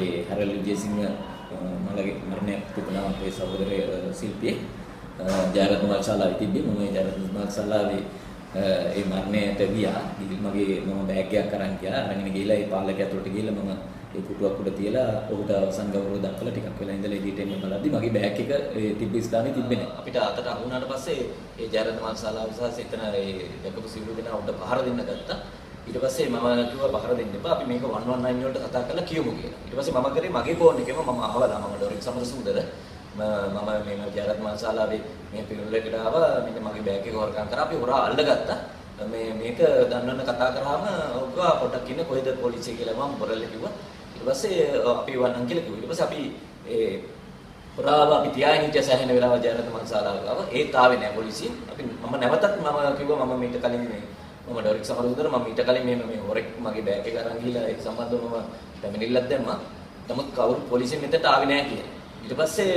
ඒ Harold Wijesinghe මලගේ මරණයක් තිබුණා අපේ සහෝදරය ශිල්පියෙක් ජයරත්න මාර්ශාලාවේ තිබ්බේ මම ඒ ජයරත්න මාර්ශාලාවේ ඒ මරණයට ගියා. මගේ මම බෑග් එකක් අරන් ගියා. අරගෙන ගිහලා ඒ පාලකයා ඇතුළට ගිහලා මම ඒ පුටුවක් උඩ තියලා ඔහුට අවසන් ගෞරව දක්වලා ටිකක් වෙලා ඉඳලා එළියට එන්න බලද්දි මගේ බෑග් එක ඒ තිබ්බ ස්ථානේ තිබ්බේ නැහැ. අපිට අතට අහු වුණාට පස්සේ ඒ ජයරත්න මාර්ශාලාව විශ්වාස එතන ඒ දැකපු සිවුරු දෙනා උඩ පහර දෙන්න ගත්තා. ඊට පස්සේ මම කිව්වා පහර දෙන්න එපා. අපි මේක 119 වලට කතා කරලා කියමු කියලා. ඊට පස්සේ මම කරේ මගේ ෆෝන් එකේම මම අහවලා මම ඩොරික් සමරසුන්දර මම මේ ජයරත්න මාර්ශාලාවේ මේ පිරුල්ලකට ආවා. මේක මගේ බෑග් එක හොරකම් කරා. අපි හොරා අල්ලගත්තා. මේක දන්නවන්න කතා කරාම ඔක්කොම පොඩක් ඉන්න කොහෙද පොලිසිය කියලා මම බොරල්ල කිව්වා. ඊට පස්සේ අපි වන්නම් කියලා කිව්වා. ඊට පස්සේ අපි ඒ පුරාව අපි තියාගෙන හිටිය සෑහෙන වෙලාවක් ජයරත්න මාර්ශාලාව ගාව ඒත් ආවේ නැහැ පොලිසිය. අපි මම නැවතත් මම කිව්වා මම මීට කලින් මම ඩොරික් සමරසුන්දර මම ඊට කලින් මේ හොරෙක් මගේ බෑග් එක අරන් ගිහලා ඒක සම්බන්ධව මම පැමිණිල්ලක් දැම්මා. නමුත් කවුරු පොලිසිය මෙතනට ආවේ නැහැ කියලා. ඊට පස්සේ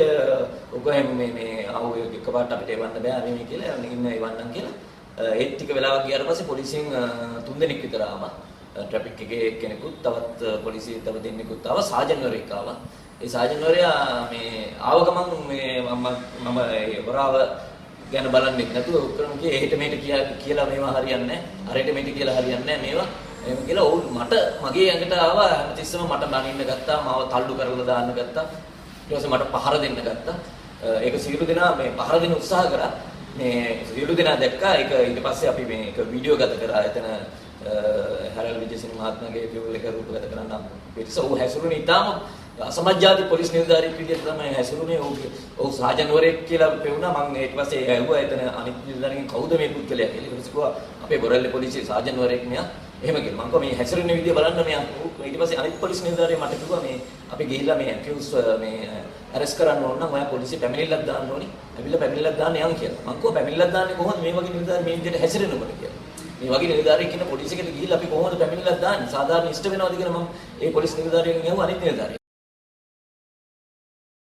ඔගොම මේ ආව එකපාරට අපිට එවන්න බෑ මේ කියලා ඉන්න එවන්නම් කියලා. ඒත් ටික වෙලාවක් ගියාට පස්සේ පොලිසියෙන් 3 දෙනෙක් විතර ආවා. ට්‍රැෆික් එකේ කෙනෙකුත් තවත් පොලිසිය තව දෙන්නෙකුත් ආවා. සාජන්වරයෙක් ආවා. ඒ සාජන්වරයා මේ ආව ගමන් මේ මම ඒ වරාව ගැන බලන්නේ නැතුව ඔක්කොම කියේ එහෙට මෙහෙට කියලා මේවා හරියන්නේ නැහැ. අරහෙට මෙහෙට කියලා හරියන්නේ නැහැ මේවා. එහෙම කියලා ඔව් මට මගේ ඇඟට ආවා හැමතිස්සම මට බනින්න ගත්තා. මාව තල්ලු කරලා දාන්න ගත්තා. ඊට පස්සේ මට පහර දෙන්න ගත්තා. ඒක සියලු දෙනා මේ පහර දෙන්න උත්සාහ කරා. මේ සියලු දෙනා දැක්කා. ඒක ඊට පස්සේ අපි මේක වීඩියෝ ගත කරා. එතන හැරල් විජේසිංහ මහත්මයාගේ ෆියුල් එක රූපගත කරන්න පිටස ඔහු හැසිරුණේ ඉතාම අසමජ්ජාති පොලිස් නිලධාරියෙක් විදිහට තමයි හැසිරුණේ. ඔහු සාජන්වරයෙක් කියලා පෙවුණා. මම ඊට පස්සේ ඇහුවා එතන අනිත් නිලධාරියන් කවුද මේ පුද්ගලයා කියලා. ඊට පස්සේ කිව්වා අපේ බොරැල්ලේ පොලිසියේ සාජන්වරයෙක් මෙයා. එහෙම කියලා. මම කිව්වා මේ හැසිරෙන විදිය බලන්න මෙයා. ඊට පස්සේ අනිත් පොලිස් නිලධාරියා මට කිව්වා මේ අපි ගිහිල්ලා මේ ඇකියුස් මේ අරෙස්ට් කරන්න ඕන නම් ඔයා පොලිසිය පැමිණිල්ලක් දාන්න ඕනි. ඇවිල්ලා පැමිණිල්ලක් දාන්න යන් කියලා. මම කිව්වා පැමිණිල්ලක් දාන්නේ කොහොමද මේ වගේ නිලධාරියෙක් මේ විදිහට හැසිරෙනකොට කියලා. මේ වගේ නිලධාරියෙක් ඉන්න පොලිසියකට ගිහිල්ලා අපි කොහොමද පැමිණිල්ලක් දාන්නේ? සාමාන්‍ය ඉෂ්ට වෙනවද කියලා මම ඒ පොලිස් නිලධාරියෙන් ඇහුවා අනිත් නිලධාරියා.